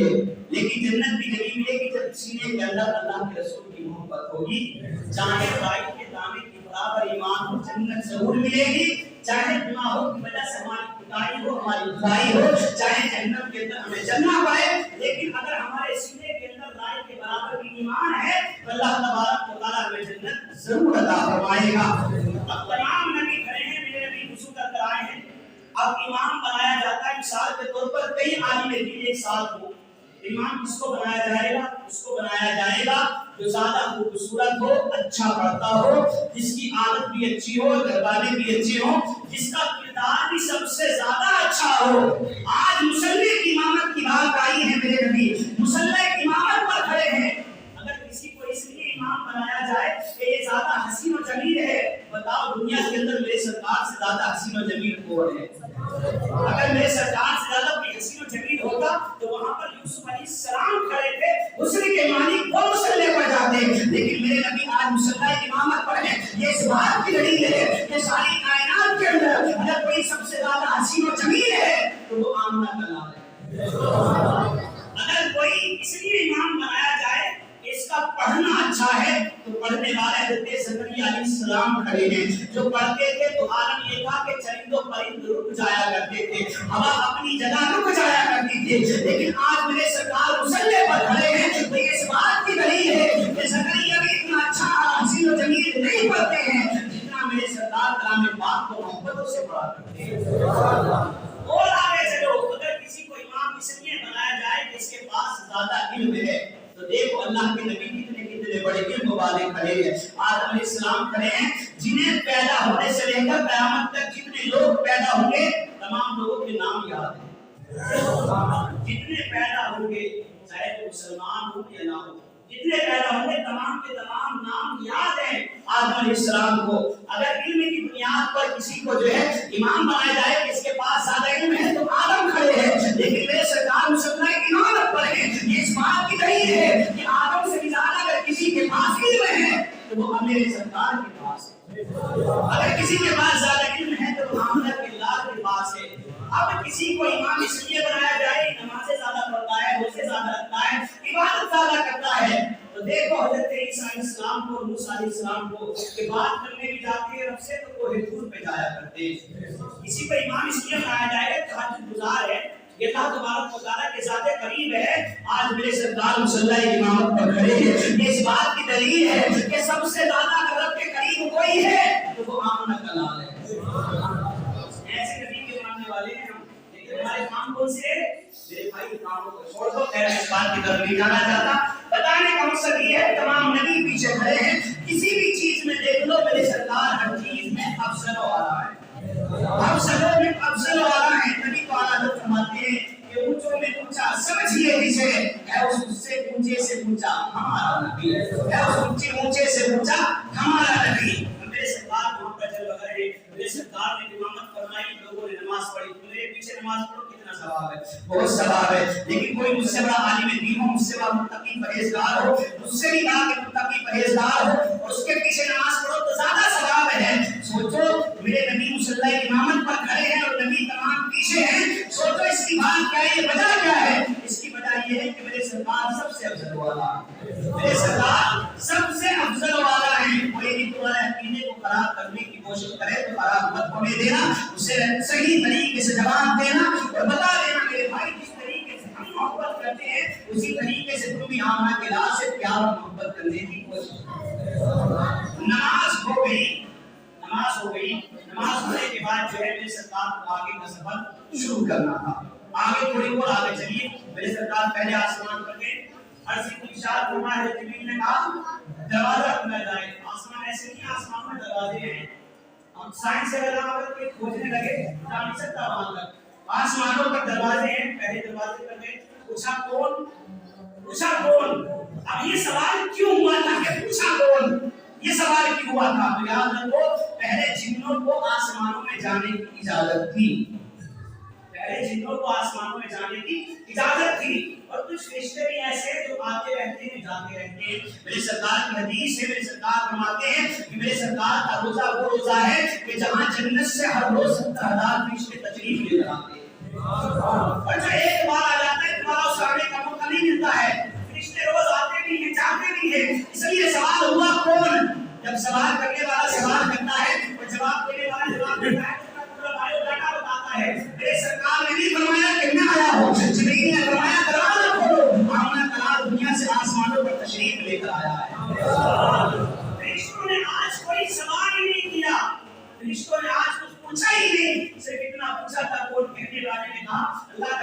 A: ہے، لیکن جنت بھی نہیں ملے گی جب سینے کے اندر اللہ کے رسول کی محبت ہوگی۔ چاہے بھائی کے دانے کے برابر ایمان ہو، جنت ضرور ملے گی، چاہے گناہوں کی وجہ سے ہماری پٹائی ہو، ہماری دھلائی ہو، چاہے جہنم کے اندر ہمیں جلنا پڑے، لیکن اگر ہمارے سینے کے اندر رائے کے برابر بھی ایمان ہے تو اللہ تبارک و تعالیٰ ہمیں جنت ضرور عطا فرمائے گا۔ اب تمام نبی کھڑے ہیں، میرے نبی وضو کر کر آئے ہیں، اب امام بنایا جاتا ہے مثال کے طور پر کئی عالم دین ایک ساتھ ہو، امام کس کو بنایا جائے گا؟ اس کو بنایا جائے گا جو زیادہ خوبصورت ہو، اچھا پڑھتا ہو، جس کی عادت بھی اچھی ہو، گھر والے بھی اچھے ہوں، جس کا کردار بھی سب سے زیادہ اچھا ہو۔ آج مصلی کی امامت کی بات آئی ہے، میرے نبی مصلی کی امامت پر کھڑے ہیں، اگر کسی کو اس لیے امام بنایا جائے کہ یہ زیادہ حسین و جمیل ہے، بتاؤ دنیا کے اندر میرے سرکار سے زیادہ حسین و جمیل کون ہے؟ اگر میرے سرکار سے زیادہ کوئی حسین و جمیل ہوتا تو وہاں پر یوسف علیہ السلام کھڑے تھے، حسن کے مالک وہ مصلی پر جاتے، لیکن میرے نبی آج مصلی کی امامت پر ہے۔ یہ اس بات کی دلیل ہے کہ ساری کائنات کے اندر اگر کوئی سب سے زیادہ حسین و جمیل ہے تو وہ آمنہ کا نام ہے۔ اگر کوئی اس لیے امام بنایا جائے کہ اس کا پڑھنا اچھا ہے تو پڑھنے والے حضرت زکریا علیہ السلام کھڑے ہیں، جو پڑھتے تھے تو عالم یہ تھا کہ چرند و پرند رک جایا کرتے تھے، ہوا اپنی جگہ رک جایا کرتی تھی، لیکن آج میرے سرکار مصلی پر کھڑے ہیں تو یہ اس بات کی دلیل ہے کہ زکریا بھی اتنا اچھا حسین و جمیل نہیں پڑھتے ہیں جتنا میرے سرکار کلام پاک کو محبتوں سے پڑھا کرتے ہیں۔ اور آگے چلو، اگر کسی کو امام اس لیے بنایا جائے کہ اس کے پاس زیادہ علم ہے تو دیکھو اللہ کے نبی کتنے کتنے بڑے علم والے کھڑے ہیں، آدم علیہ السلام کھڑے ہیں، جنہیں پیدا ہونے سے لے کر قیامت تک جتنے لوگ پیدا ہوں گے تمام لوگوں کے نام یاد ہیں، جتنے پیدا ہوں گے چاہے وہ مسلمان ہو یا نہ ہو، جتنے پیدا ہوں گے تمام کے تمام نام یاد ہیں آدم علیہ السلام کو۔ اگر علم کی بنیاد پر کسی کو جو ہے امام بنایا جائے کہ اس کے پاس زیادہ علم ہے تو آدم کھڑے ہیں، لیکن میرے سرکار مصلی کی امامت پر ہیں، یہ اس بات کی دلیل ہے کہ آدم سے بھی زیادہ اگر کسی کے پاس علم ہے تو وہ میرے سرکار کے پاس ہے، اگر کسی کے پاس زیادہ علم ہے تو وہ آمنہ کے لال کے پاس ہے۔ اب کسی کو امام اس لیے بنایا جائے نمازیں زیادہ پڑھتا ہے، روزے زیادہ رکھتا ہے، عبادت زیادہ کرتا ہے، تو دیکھو حضرت عیسیٰ علیہ السلام کو اور موسیٰ علیہ السلام کو کہ بات کرنے بھی جاتے ہیں رب سے تو کوہ طور پہ جایا کرتے ہیں۔ کسی کو امام اس لیے بنایا جائے گا تہجد گزار ہے، یہ اللہ تبارک و تعالیٰ کے ذات قریب ہے، آج میرے سرکار مصلی کی امامت پر کھڑے ہیں، یہ اس بات کی دلیل ہے کہ سب سے زیادہ رب کے قریب کوئی ہے تو وہ آمنہ کا لال ہے۔ ایسے نبی کے ماننے والے ہیں ہم، لیکن ہمارے کام کون سے ہیں؟ میرے بھائی کاموں کو چھوڑ دو، خیر اس بات کی طرف نہیں جانا چاہتا، بتانے کا مقصد یہ ہے تمام نبی پیچھے کھڑے ہیں، کسی بھی چیز میں دیکھ لو میرے سرکار ہر چیز میں افضل والا ہے، افضلوں میں افضل والا ہے۔ نبی کو عادت فرماتے ہیں کہ اونچوں میں اونچا سمجھیے جسے ہے اس سے اونچے سے اونچا ہمارا نبی ہے، اس اونچے سے اونچا ہمارا نبی۔ میرے سرکار وہاں پر جل وغیرہ ہے، میرے سرکار نے امامت فرمائی، لوگوں نے نماز پڑھی، میرے پیچھے نماز پڑھو کتنا ثواب ہے، بہت ثواب ہے، لیکن کوئی مجھ سے بڑا عالم دین ہو، مجھ سے بڑا متقی پرہیزگار ہو، مجھ سے بھی بڑا متقی پرہیزگار ہو اور اس کے پیچھے نماز پڑھو تو زیادہ ثواب ہے۔ سوچو میرے نبی مصلی کی امامت پر کھڑے ہیں اور نبی تمام پیچھے ہیں، سوچو اس کی بات کیا ہے، یہ وجہ کیا ہے؟ اس کی وجہ یہ ہے کہ میرے سرکار سب سے افضل والا ہے، میرے سرکار سب سے افضل والا ہے۔ کوئی بھی تمہارے عقیدے کو خراب کرنے کی کوشش کرے تو خراب مت ہونے دینا، اسے صحیح طریقے سے جواب دینا اور بتا دینا میرے بھائی جس طریقے سے ہم محبت کرتے ہیں اسی طریقے سے تم بھی آمنہ کے لال سے پیار اور محبت کرنے کی کوشش کرو۔ نماز ہو گئی، نماز ہو گئی، نماز ہونے کے بعد جو ہے میرے سرکار کو آگے کا سفر شروع کرنا تھا۔ آگے تھوڑی اور آگے چلیے، میرے سرکار پہلے آسمان پر گئے، عرض کی اشارہ فرمایا ہے، جبریل نے کہا دروازہ کھولا جائے، آسمان ایسے نہیں، آسمان میں دروازے ہیں، ہم سائنس سے اگر کے کھوجنے لگے جا نہیں سکتا وہاں تک، آسمانوں پر دروازے ہیں، پہلے دروازے پر گئے، پوچھا کون؟ پوچھا کون؟ اب یہ سوال کیوں ہوا تھا کہ پوچھا کون؟ یہ سوال کیوں ہوا تھا؟ تو یاد رکھو پہلے جنوں کو آسمانوں میں جانے کی اجازت تھی، پہلے جنوں کو آسمانوں میں جانے کی اجازت تھی، اور کچھ فرشتے بھی ایسے جو آتے رہتے ہیں جاتے رہتے ہیں۔ میرے سرکار کی حدیث ہے، میرے سرکار فرماتے ہیں کہ میرے سرکار کا روزہ وہ روزہ ہے کہ جہاں جنت سے ہر روز 70,000 فرشتے تشریف لے کر آتے ہیں،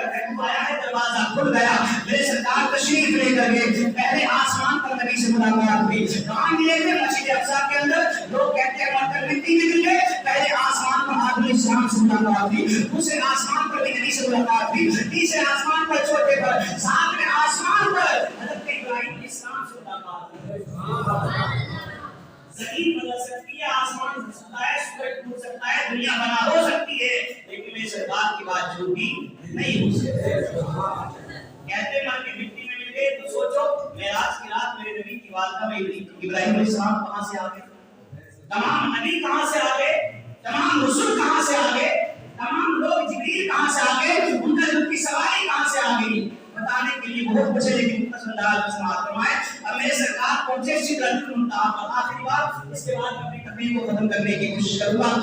A: کا محبوب آیا ہے دروازہ کھل گیا میرے سرکار تشریف لے کر گئے پہلے آسمان پر نبی سے ملاقات ہوئی کہاں ملے تھے مسجد اقصی کے اندر لوگ کہتے ہیں مر کر مٹی میں مل گئے پہلے آسمان پر آدم علیہ السلام سے ملاقات ہوئی دوسرے آسمان پر بھی نبی سے ملاقات ہوئی تیسرے آسمان پر چوتھے پر ساتویں آسمان پر حضرت ابراہیم علیہ السلام سے ملاقات ہوئی زمین بدل سکتی ہے آسمان بدل سکتا ہے سورج ڈوب سکتا ہے دنیا بنا ہو سکتی ہے لیکن میرے سرکار کی بات جو بھی نہیں ہو سکتی کہتے مر کے مٹی میں مل گئے تو سوچو معراج کی رات میرے نبی کی والدہ میں ابراہیم علیہ السلام کہاں سے آ گئے تمام نبی کہاں سے آ گئے تمام رسول کہاں سے آ گئے تمام لوگ جبریل کہاں سے آ گئے ان کی سواری کہاں سے آ گئی بتانے کے لیے بہت کچھ ہے لیکن مختصر انداز میں سماعت فرمائیں اب میرے سرکار پہنچے سدرۃ المنتہا پر آخری بات اس کے بعد میں اپنی تقریر کو ختم کرنے کی کوشش کروں گا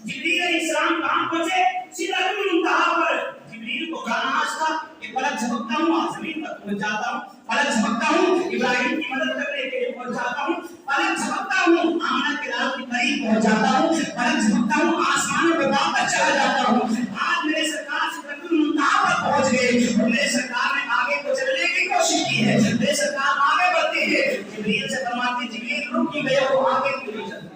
A: جبریل علیہ السلام کہاں پہنچے سدرۃ المنتہا پر جبریل کو جانا تھا کہ فلک جھپکتا ہوں زمین پر پہنچ جاتا ہوں فلک جھپکتا ہوں ابراہیم کی مدد کرنے کے لیے پہنچ جاتا ہوں فلک جھپکتا ہوں آمنہ کے لال کے قریب پہنچ جاتا ہوں فلک جھپکتا ہوں آسمانوں پہ واپس چلا جاتا ہوں آج میرے سرکار سدرۃ المنتہا پر پہنچ گئے اور میرے سرکار نے آگے کو چلنے کی کوشش کی ہے میرے سرکار آگے بڑھتے ہیں جبریل سے فرماتے جبریل رک کی گئے ہو آگے کیوں نہیں چلتے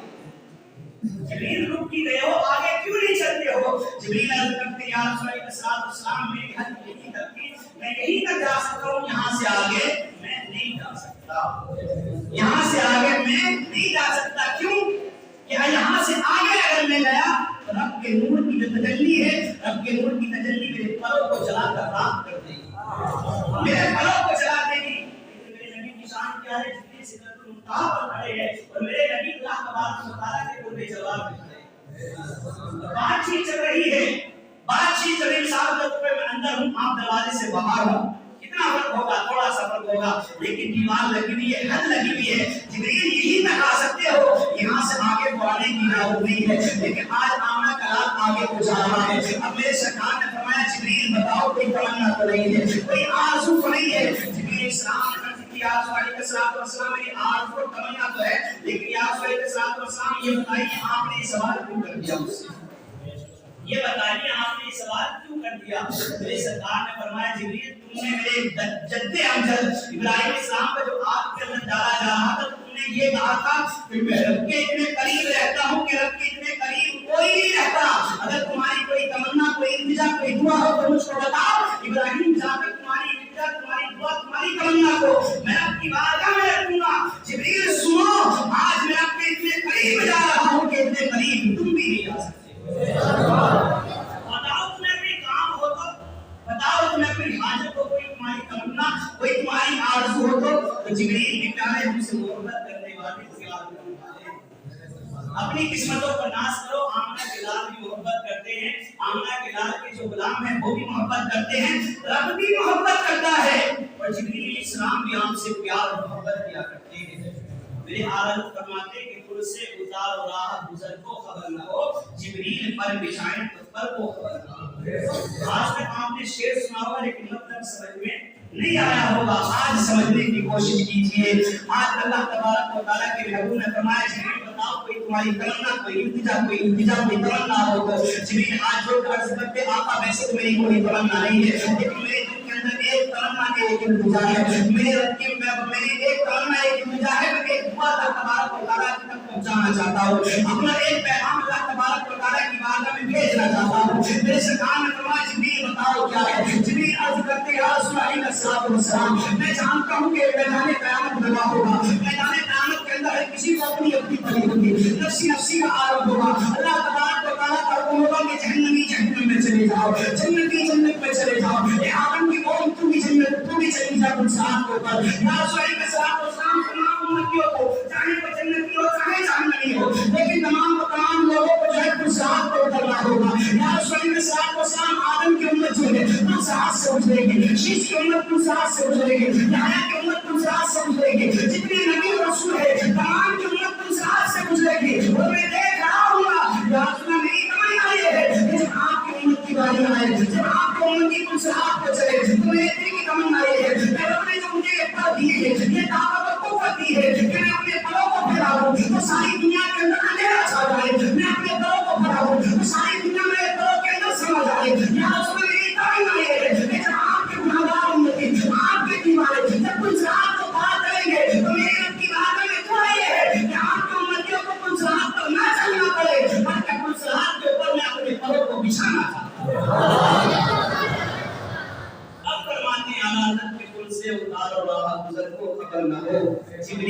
A: جبریل رک کی گئے ہو آگے کیوں نہیں چلتے ہو جبریل عرض کرتے یا رسول اللہ السلام میری حد یہی تک تھی میں یہی تک جا سکتا ہوں یہاں سے آگے میں نہیں جا سکتا یہاں سے آگے میں نہیں جا سکتا کیوں کہ یہاں سے آگے اگر میں گیا تو رب کے نور کی جو تجلی ہے رب کے نور کی تجلی میرے پروں کو جلا کر راک کر دے گی میرے پروں کو جلا دے گی میرے نبی کی شان کیا ہے جتنی سدرۃ المنتہا پر کھڑے ہیں اور میرے نبی اللہ تبارک و تعالیٰ کے قرب جواب دے رہے ہیں بات چیت چل رہی ہے بات چیت چل رہی صاحب میں اندر ہوں آپ دروازے سے باہر ہوں کتنا فرق ہوگا تھوڑا سا فرق ہوگا لیکن دیوار لگی ہوئی ہے حد لگی ہوئی ہے جبریل یہی تک آ سکتے ہو یہاں سے آگے کو آنے کی اجازت نہیں ہے لیکن آج آمنہ کا رات آگے کو جا رہا ہے اب میرے سرکار نے فرمایا جبریل بتاؤ کوئی تمنا تو نہیں ہے کوئی آرزو تو نہیں ہے جبریل اسلام نے یا رسول اللہ والسلام میری آرزو اور تمنا تو ہے لیکن یا رسول اللہ والسلام یہ بتائیے آپ نے سوال کیوں کر دیا مجھ سے یہ بتائیے آپ نے سوال کیوں کر دیا میرے سرکار نے فرمایا جبریل تم نے میرے جد امجد ابراہیم السلام کا جو آگ کے اندر ڈالا جا رہا تھا تم نے یہ کہا تھا کہ میں رب کے اتنے قریب رہتا ہوں کہ رب کے اتنے قریب کوئی نہیں رہتا اگر تمہاری کوئی تمنا کوئی التجا کوئی دعا ہو تو مجھ کو بتاؤ ابراہیم جا کر تمہاری التجا تمہاری دعا تمہاری تمنا کو میں آپ کی بارگاہ میں رکھوں گا جبریل سنو آج میں آپ کے اتنے قریب جا رہا ہوں کہ اتنے قریب تم بھی نہیں جا سکتے بتاؤ تمہیں کوئی کام ہو تو بتاؤ تمہیں کوئی حاجت ہو کوئی تمہاری تمنا کوئی تمہاری آرزو ہو تو جبریل بھی پیارے ہم سے محبت کرنے والے اپنی قسمتوں پر ناز کرو آمنہ کے لال بھی محبت کرتے ہیں آمنہ کے لال کے جو غلام ہیں وہ بھی محبت کرتے ہیں رب بھی محبت کرتا ہے اور جبریل علیہ السلام بھی ہم سے پیار اور محبت کیا کرتے ہیں میرے آرز فرماتے کہ خود سے اتار و راہ گزر کو خبر نہ ہو جبریل پر بچھائیں پر کو خبر نہ ہو آج تک آپ نے شعر سنا ہوگا لیکن مطلب سمجھ میں نہیں آیا ہوگا آج سمجھنے کی کوشش کیجئے آج اللہ تبارک و تعالیٰ کے محبوب نے فرمایا جبریل بتاؤ کوئی تمہاری تمنا کوئی التجا کوئی تمنا ہو تو جبریل آج جو عرض کرتے آقا ویسے تو میری کوئی تمنا نہیں ہے لیکن میرے دل کے اندر ایک تمنا ایک التجا ہے میرے رب کی میری ایک تمنا ایک التجا ہے کہ ایک دعا اللہ تبارک و تعالیٰ کی تک پہنچانا چاہتا ہوں اپنا ایک پیغام اللہ تبارک و تعالیٰ کی بارگاہ میں بھیجنا چاہتا ہوں میرے سرکار نے فرمایا جبریل بتاؤ کیا ہے جبریل عرض کرتے یا رسول اللہ السلام میں جانتا ہوں کہ میدان قیامت لگا ہوگا میدان قیامت کے اندر کسی کو اپنی اپنی پڑی ہوگی نفسی نفسی کا عالم ہوگا اللہ تبارک و تعالیٰ کا حکم ہوگا کہ جہنمی جہنم میں چلے جاؤ جنتی جنت میں چلے جاؤ اے آدم کی قوم تو بھی جنت تو بھی چلی جا تم ساتھ کے اوپر یا رسول اللہ تمام امتیوں کو چاہے وہ جنتی ہو چاہے جہنمی ہو لیکن تمام لوگوں کو جو ہے تم ساتھ کو اترنا ہوگا یا رسول اللہ آدم کی امت جو ہے تم ساتھ سے گزرے گی شیش کی امت تم ساتھ سے گزرے گی یحییٰ کی امت تم ساتھ سے گزرے گی جتنے نبی اور رسول ہے تمام کی امت تم ساتھ سے گزرے گی اور میں دیکھ رہا ہوں یا رسول اللہ میری تمنا یہ ہے کہ جب آپ کی امت کی باری آئے جب آپ کی امت کی تم سے ہاتھ پہ چلے تو میرے دل کی تمنا یہ ہے کہ رب نے جو مجھے عطا دی ہے یہ طاقت اور قوت دی ہے کہ میں اپنے پلوں کو پھیلاؤں تو ساری دنیا کے اندر اندھیرا چھا جائے میں اپنے پلوں کو پھیلاؤں تو ساری دنیا میرے پلوں کے اندر سما جائے یا رسول اللہ میری تمنا یہ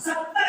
A: 70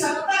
A: 70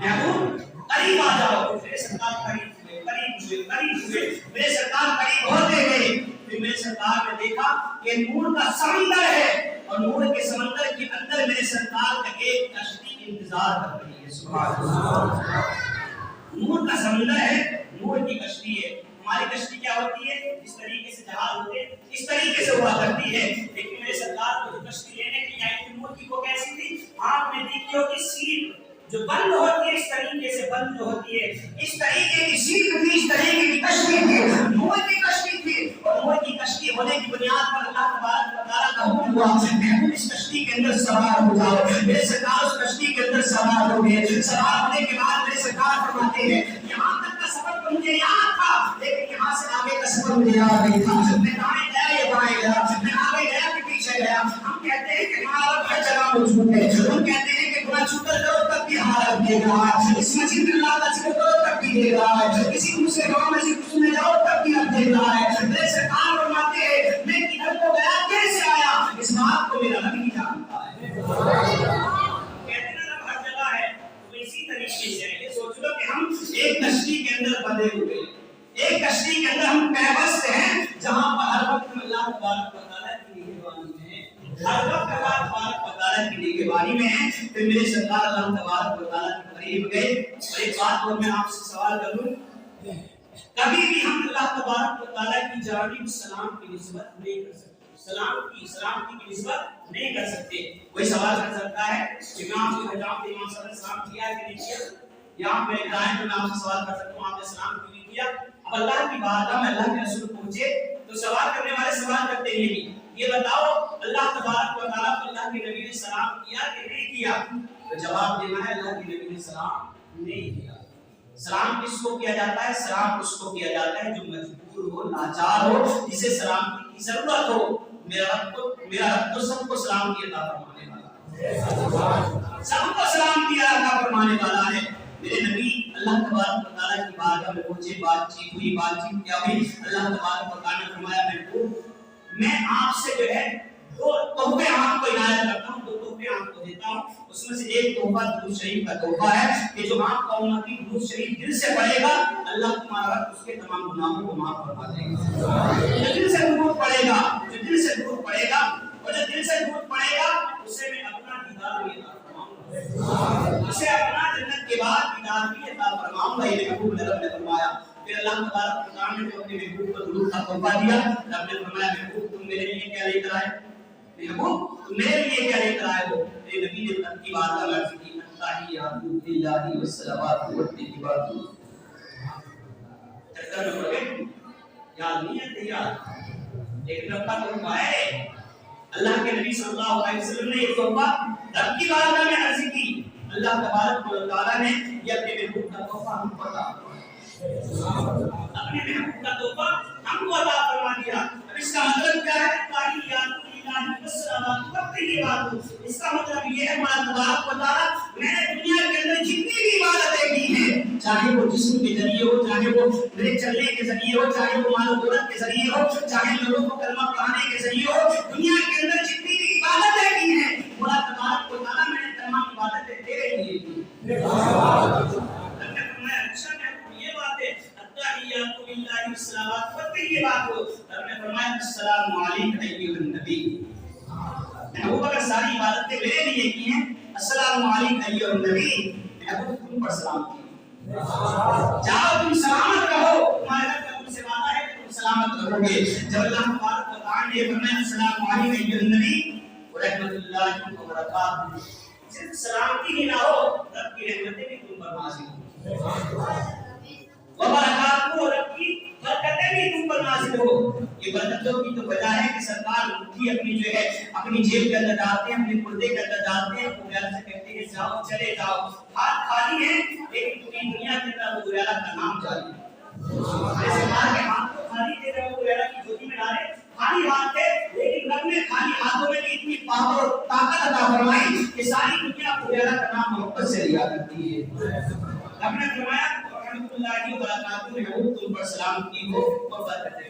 A: محبوب قریب آ جاؤ. میرے سرکار قریب ہوئے قریب ہوئے میرے سرکار قریب ہوتے گئے. پھر میرے سرکار نے دیکھا کہ نور کا سمندر ہے اور نور کے سمندر کے اندر میرے سرکار کا ایک کشتی انتظار کر رہی ہے. سبحان اللہ. نور کا سمندر ہے, نور کی کشتی ہے. ہماری کشتی کیا ہوتی ہے؟ اس طریقے سے جہاز ہوتے ہیں, اس طریقے سے ہوا کرتی ہے. لیکن میرے سرکار کو جو کشتی لینے کی آئی تھی نور کی, وہ کیسی تھی؟ آپ نے دیکھی ہوگی سیٹ جو بند ہوتی ہے, اس طریقے سے بند جو ہوتی ہے, اس طریقے کی سیٹ تھی, اس طریقے کی کشتی تھی, نور کی کشتی تھی. اور نور کی کشتی ہونے کی بنیاد پر اللہ تبارک و تعالیٰ کا حکم ہوا محبوب اس کشتی کے اندر سوار ہو جاؤ. میرے سرکار اس کشتی کے اندر سوار ہو گئے. سوار ہونے کے بعد میرے سرکار فرماتے ہیں یہاں تک کا سفر تو مجھے یاد تھا, لیکن یہاں سے آگے کا سفر مجھے یاد نہیں تھا. میں دائیں گیا یا بائیں گیا, میں آگے گیا کہ پیچھے گیا. ہم کہتے ہیں کہ ہمارا ہر جگہ موجود ہے, ہم کہتے ہیں کہ گناہ شکر کرو تب بھی حالت دے رہا ہے, اس مسجد میں اللہ کا ذکر کرو تب بھی دے رہا ہے, کسی دوسرے گاؤں میں سے کچھ میں جاؤ تب بھی اب دے رہا ہے. میرے سرکار فرماتے ہیں میں کدھر کو گیا, کیسے آیا, اس بات کو میرا رب ہی جانتا ہے. کہتے ہیں رب ہر جگہ ہے, تو اسی طریقے سے یہ سوچ لو کہ ہم ایک کشتی کے اندر بندھے ہوئے, ایک کشتی کے اندر ہم پیوست ہیں, جہاں پر ہر وقت اللہ تبارک و تعالیٰ کی نگہبانی میں, ہر وقت اللہ تبارک و تعالیٰ کی نگہبانی میں ہے. پھر میرے سرکار اللہ تبارک و تعالیٰ کے قریب گئے. اور ایک بات کو میں آپ سے سوال کروں, کبھی بھی ہم اللہ تبارک و تعالیٰ کی جانب سلام کی نسبت نہیں کر سکتے, سلامتی کی نسبت نہیں کر سکتے. کوئی سوال کر سکتا ہے کہ میں آپ کو بتاؤں کہ امام صاحب نے سلام کیا ہے کہ نہیں کیا, یا آپ میں بتائیں تو میں آپ سے سوال کر سکتا ہوں آپ نے سلام کیوں نہیں کیا. اب اللہ کی بارگاہ میں اللہ کے رسول پہنچے تو سوال کرنے والے سوال کرتے ہیں یہ بتاؤ اللہ تبارک و تعالیٰ کو اللہ کے نبی نے سلام کیا کہ نہیں کیا. تو جواب دینا ہے اللہ کے نبی نے سلام نہیں کیا. سلام کس کو کیا جاتا ہے؟ سلام اس کو کیا جاتا ہے جو مجبور ہو, لاچار ہو, جسے سلام کی ضرورت ہو. میرا رب تو سب کو سلام کی عطا فرمانے والا, سب کو سلام کی عطا فرمانے والا ہے. میرے نبی اللہ تبارک و تعالیٰ کی بارگاہ میں پہنچے, بات چیت ہوئی, کیا ہوئی, اللہ تبارک و تعالیٰ نے فرمایا میں آپ سے جو ہے دو تحفے آپ کو عنایت کرتا ہوں, دو تحفے آپ کو دیتا ہوں. اس میں سے ایک تحفہ درود شریف کا تحفہ ہے کہ جو آپ کا امتی درود شریف دل سے پڑھے گا اللہ تمہارا اس کے تمام گناہوں کو معاف فرما دے گا. جو دل سے درود پڑھے گا, جو دل سے درود پڑھے گا, اور جو دل سے درود پڑھے گا اسے میں اپنا دیدار بھی عطا فرماؤں گا, اسے اپنا جنت کے بعد دیدار بھی عطا فرماؤں گا. یہ محبوب نے رب نے فرمایا. پھر اللہ تبارک و تعالیٰ نے اپنے محبوب کو درود کا تحفہ دیا. رب نے فرمایا محبوب تم میرے لیے کیا لے کر آئے, محبوب تم میرے لیے کیا لے کر آئے ہو. میرے نبی نے رب کی بات کا عرض کی التحیات للہ والصلوات والطیبات. چکر میں پڑ گئے, یاد نہیں ہے تیار, ایک رب کا تحفہ ہے. اللہ کے نبی صلی اللہ علیہ وسلم نے یہ تحفہ رب کی بارگاہ میں عرض کی. اللہ تبارک و تعالیٰ نے یہ اپنے محبوب کا تحفہ ہم کو عطا فرمایا, اپنے محبوب کا تحفہ ہم کو عطا فرما دیا. اب اس کا مطلب کیا ہے؟ تحیات للہ والصلوات والطیبات. اس کا مطلب یہ ہے مولا تبارک و تعالیٰ میں نے دنیا کے اندر جتنی بھی عبادتیں کی ہیں, چاہے وہ جسم کے ذریعے ہو, چاہے وہ میرے چلنے کے ذریعے ہو, چاہے وہ مال و دولت کے ذریعے ہو, چاہے لوگوں کو کلمہ پڑھانے کے ذریعے ہو, دنیا کے اندر جتنی بھی عبادتیں کی ہیں مولا تبارک و تعالیٰ میں نے تمام عبادتیں تیرے لیے کی. اچھا یہ بات ہے التحیات للہ والصلوات والطیبات. رب نے فرمایا السلام علیک ایھا النبی. محبوب اگر ساری عبادتیں میرے لیے کی ہیں, السلام علیک ایھا النبی, محبوب تم پر سلام کی. جاؤ تم سلامت رہو, تمہارے رب کا تم سے وعدہ ہے کہ تم سلامت رہو گے. جب اللہ تبارک و تعالیٰ نے فرمایا السلام علیک ایھا النبی ورحمۃ اللہ وبرکاتہ, صرف سلامتی ہی نہ ہو, رب کی رحمتیں بھی تم پر نازل ہوں, وبرکاتہ رب کی برکتیں بھی تم پر نازل ہو. یہ برکتوں کی تو وجہ ہے کہ سرکار مٹھی اپنی جو ہے اپنی جیب کے اندر ڈالتے ہیں, اپنے کردے کے اندر ڈالتے ہیں, غیرہ سے کہتے ہیں جاؤ چلے جاؤ, ہاتھ خالی ہیں لیکن پوری دنیا کے اندر غیرہ کا نام جاری ہے. سرکار کے ہاتھ کو خالی دے رہے ہو, غیرہ کی جوتی میں ڈالے, خالی ہاتھ ہے, لیکن رب نے خالی ہاتھوں میں بھی اتنی پاور اور طاقت عطا فرمائی کہ ساری دنیا غیرہ کا نام محبت سے لیا کرتی ہے. رب نے فرمایا رحمۃ اللہ وبرکاتہ, محبوب تم پر سلام کی ہو اور برکتیں.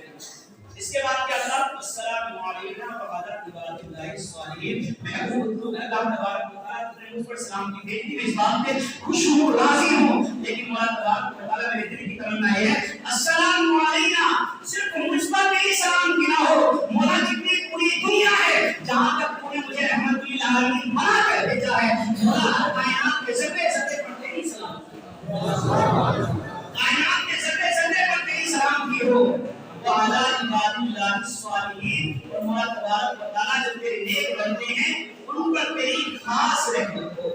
A: اس کے بعد کیا تھا؟ السلام علیکم ورحمۃ اللہ الصالحین. محبوب اللہ تبارک و تعالیٰ نے مجھ پر سلام کی بھیجی. میں اس بات پہ خوش ہوں راضی ہوں لیکن مولا تبارک و تعالیٰ میرے دل کی تمنا ہے السلام علینا صرف مجھ پر بھی سلام کی نہ ہو. مولا جتنی پوری دنیا ہے جہاں تک تو نے مجھے رحمت للعالمین بنا کر بھیجا ہے مولا کائنات کے ذرے ذرے پر تیری سلام کائنات کے ذرے ذرے پر تیری سلام کی ہو. وعلی عباد اللہ الصالحین. اور مولا تبارک و تعالیٰ جب تیرے نیک بندے ہیں ان پر تیری خاص رحمت ہو.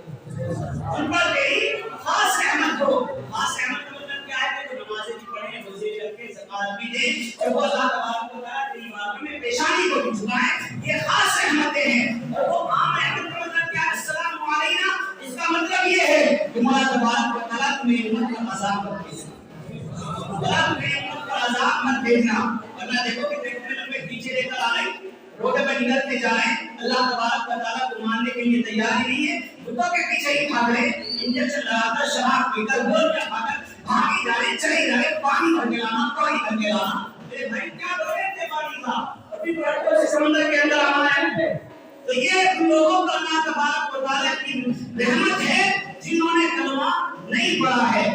A: ان پر تیری خاص رحمت ہو. خاص رحمت کا مطلب کیا ہے کہ نمازیں بھی پڑھیں روزے بھی رکھیں زکات بھی دیں اور وہ اللہ تبارک و تعالیٰ تیری بارگاہ میں پیشانی کو بھی جھکائیں. یہ خاص رحمتیں ہیں. اور وہ عام رحمت کا مطلب کیا ہے السلام علینا. اس کا مطلب یہ ہے کہ مولا تبارک و تعالیٰ تمہیں امت کا عذاب مت بھیجنا. عذاب مت بھیجنا. ورنہ دیکھو کہ ٹریکٹر میں پیچھے لے کر آ رہے ہیں روڈ پہ نکلتے جا رہے ہیں اللہ تبارک و تعالیٰ کو ماننے کے لیے تیار ہی نہیں ہے. بتوں کے پیچھے ہی بھاگ رہے انجیکشن لگا کر شراب پی کر گول میں کھا کر بھاگی جا رہے چلے جا رہے پانی بھر کے لانا پانی بھر کے لانا. میرے بھائی کیا دو رہے تھے پانی کا ابھی پیٹرول سے سمندر کے اندر آنا ہے. تو یہ لوگوں کا اللہ تبارک و تعالیٰ کی رحمت ہے جنہوں نے کلمہ نہیں پڑھا ہے.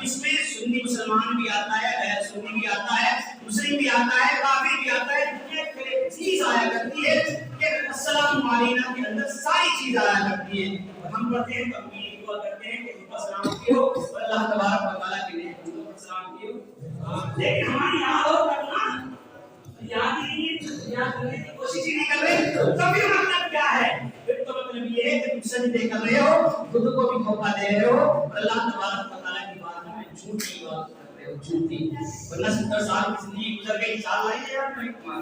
A: اس میں سنی مسلمان بھی آتا ہے غیر سنی بھی آتا ہے مسلم بھی آتا ہے کافر بھی آتا ہے. ایک چیز آیا کرتی ہے کہ السلام علینا کے اندر ساری چیز آیا کرتی ہے. اور ہم پڑھتے ہیں تو اپنی دعا کرتے ہیں کہ ان پر سلامتی ہو اور اللہ تبارک و تعالیٰ کے لیے ان پر سلامتی ہو. لیکن ہماری یاد ہو کرنا یاد ہی نہیں یاد کرنے کی کوشش ہی نہیں کر رہے تو پھر مطلب کیا ہے. پھر تو مطلب یہ ہے کہ تم سجدے کر رہے ہو خود کو بھی دھوکہ دے رہے ہو اور اللہ تبارک و تعالیٰ کی جھوٹی بات کر رہے ہو جھوٹی. ورنہ 70 سال کی زندگی گزر گئی 4 مہینے آپ نہیں کمائے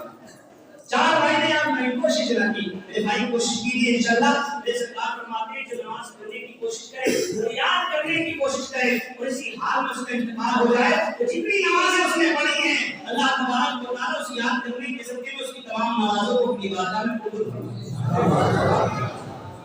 A: 4 مہینے آپ نے کوشش نہ کی. میرے بھائی کوشش کیجیے انشاءاللہ. میرے سرکار فرماتے ہیں جو نماز پڑھنے کی کوشش کرے یاد کرنے کی کوشش کرے اور اسی حال میں اس کا انتقال ہو جائے تو جتنی نمازیں اس نے پڑھی ہیں اللہ تبارک و تعالیٰ اس یاد کرنے کے صدقے میں اس کی تمام نمازوں کو اپنی بارگاہ میں قبول فرمائے.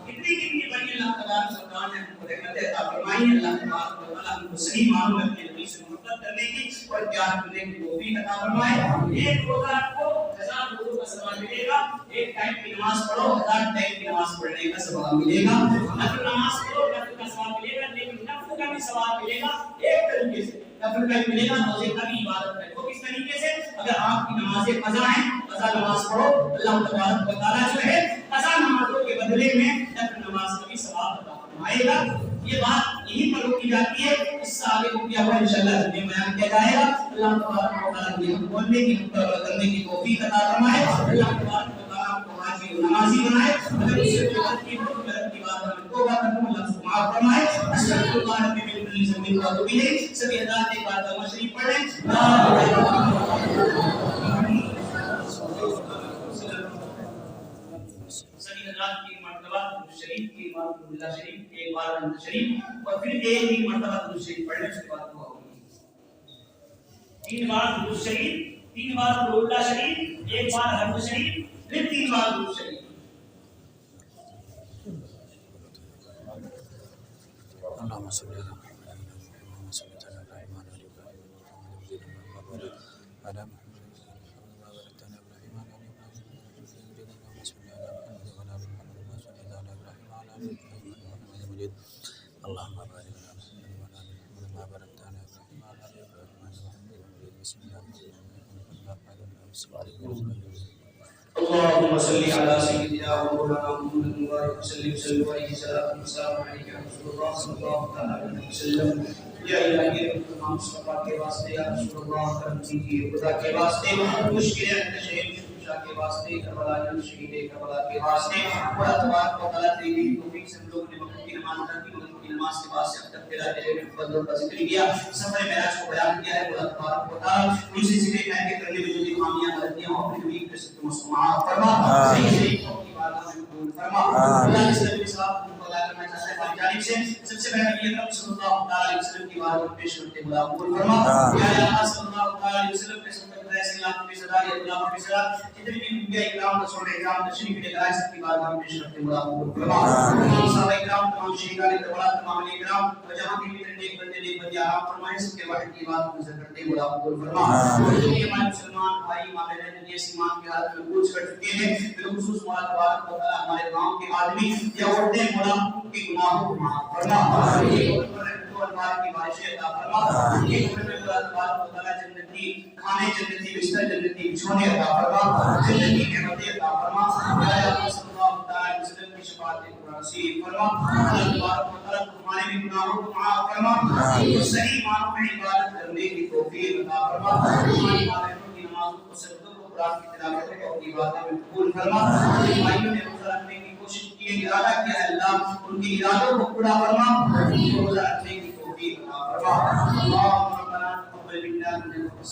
A: کتنی بڑی اللہ تبارک و تعالیٰ نے ہم کو رحمت عطا فرمائی. اللہ تبارک و تعالیٰ ہم کو صحیح معلوم اپنے نبی سے محبت کرنے کی اور پیار کرنے کی توفیق عطا فرمائے. ایک روزہ کو 1000 روزوں کا ثواب ملے گا. ایک ٹائم کی نماز پڑھو 1000 ٹائم کی نماز پڑھنے کا ثواب ملے گا. نفل نماز پڑھو نفل کا ثواب ملے گا لیکن نفل کا بھی ثواب ملے گا ایک طریقے سے. نفل کا ملے گا روزے کا بھی عبادت ہے. وہ کس طریقے سے اگر آپ کی نمازیں قضا ہیں قضا نماز پڑھو اللہ تبارک و تعالیٰ جو ہے قضا نمازوں کے بدلے میں نفل نماز کا بھی ثواب عطا فرمائے گا. یہ بات یہیں پر روکی جاتی ہے. اس سے آگے کو کیا ہوا انشاءاللہ میں بیان کیا جائے گا. اللہ تبارک و تعالیٰ نے ہم بولنے کی کرنے کی توفیق عطا فرمائے. اللہ تبارک و تعالیٰ کو حاجی و نمازی بنائے. اگر اس سے غلط کی ہو تو غلط کی بات ہمیں توبہ کروں اللہ سے معاف فرمائے. استغفر اللہ رب من کل ذنب و اتوب الیہ. سبھی حضرات ایک بار کلمہ شریف پڑھ لیں. لا الہ الا اللہ. سبھی حضرات کی مرتبہ شریف کی مرتبہ اللہ شریف ایک بار حمد شریف اور پھر ایک مرتبہ درود شریف پڑھنے اس کے بعد دعا ہوگی. 3 بار درود شریف 3 بار اللہ شریف ایک بار حمد شریف پھر 3 بار درود شریف.
B: اللهم صل على محمد اللهم صل على ابراهيم وعلى ال ابراهيم على محمد وبارك على ابراهيم وعلى ال ابراهيم اللهم صل على محمد وعلى ال محمد كما صليت على ابراهيم وعلى ال ابراهيم انك حميد مجيد. اللهم بارك على محمد وعلى ال محمد كما باركت على ابراهيم وعلى ال ابراهيم انك حميد مجيد. بسم الله الرحمن الرحيم.
A: اللهم صل على سيدنا ومولانا محمد وبارك وسلم عليه السلام عليك يا رسول الله صلى الله عليه وسلم. یا الہی تمام مصطفیٰ کے واسطے یا رسول اللہ کرم کی خدا کے واسطے مشکل شہید شاہ کے واسطے کربلا شہید کربلا کے واسطے اور تبارک و تعالیٰ تیری توفیق سے ہم لوگوں نے وقت کی نماز ادا کی. وقت کی نماز کے بعد سے اب تک تیرا فضل کا ذکر کیا سفر معراج کو بیان کیا ہے. اللہ تبارک و تعالیٰ ان سے ذکر کرنے میں جو بھی خامیاں غلطیاں ہوں اپنی توفیق کے ساتھ اس کو معاف فرما. صحیح صحیح کی بارگاہ میں قبول فرما. اللہ اس نبی صاحب کو بلا کرنا چاہتا ہے جانب سے سب سے پہلے نبی اکرم صلی اللہ علیہ وسلم کی بارگاہ پیش کرتے ہیں مولا قبول فرما یا اللہ صلی اللہ علیہ وسلم کے سب تک ایسے اللہ کی صدا یا اللہ کی صدا جتنے بھی انبیاء کرام رسول اکرام تشریف لے گئے سب کی بارگاہ پیش کرتے ہیں مولا قبول فرما تمام صحابہ کرام تمام شہیدان کربلا تمام علی کرام وجہاں کی بھی نیک بندے نیک بندے آپ فرمائیں سب کے واحد کی بات کو ذکر کرتے ہیں مولا قبول فرما یہ ہمارے مسلمان بھائی ماں بہن دنیا ایمان کی حالت میں کوچ کر چکے ہیں بالخصوص مولا تبارک و تعالی ہمارے گاؤں کے آدمی یا عورتیں مولا کے گناہوں کو معاف فرما اللہ کی بارشیں عطا فرما یہ عمر میں مولا تبارک و تعالی جنتی کھانے جنتی بستر جنتی بچھونے عطا فرما جنتی نعمتیں عطا فرما یا اللہ صلی اللہ علیہ وسلم کی شفاعت نصیب فرما اللہ تبارک و تعالی ہمارے بھی گناہوں کو معاف فرما صحیح معنوں میں عبادت کرنے کی توفیق عطا فرما ہماری ماں کی نمازوں کو سجدوں کو قرآن کی تلاوت کو اپنی باتوں میں قبول فرما بھائیوں نے روزہ رکھنے کی کوشش کی ہے ارادہ کیا ہے اللہ ان کی ارادوں کو پورا فرما روزہ رکھنے کی توفیق عطا فرما اللهم ربنا تقبل منا